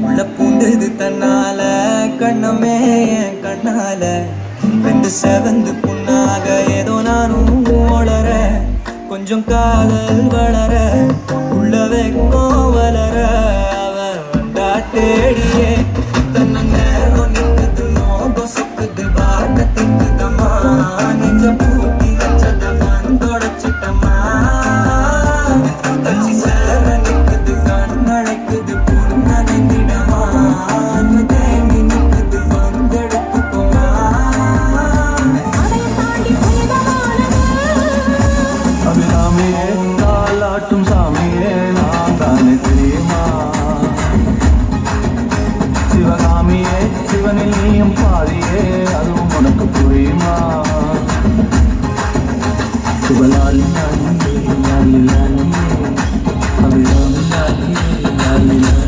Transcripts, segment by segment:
உள்ள பூந்தது தன்னால கண்ணமே என் கண்ணால ரெண்டு செவந்து புண்ணாக ஏதோ நானும் வளர கொஞ்சம் காதல் வளர உள்ள வெக்கம் வளர அவ வந்தா தேடியே தன்ன நேரம் நிற்குது நோகம் சுக்குது வார்த்தை திக்குதம்மா நெஞ்ச பூட்டி வச்சத வந்தொடச்சிட்டம்மா கட்சி சேர நிற்குது கண்ணடைக்குது புண்ணடைந்திடமா தேங்கி நிற்குது வந்தெடுத்துக்கோமா அபிராமியே தாலாட்டும் சாமியே நான் தானே தெரியுமா சிவகாமியே சிவனில் நீயும் பாதியே அதுவும் உனக்கு புரியுமா சிவலாலி லாலியே லாலி லாலியே அபிராமி லாலியே லாலி லாலியே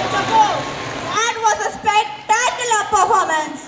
That was a spectacular performance.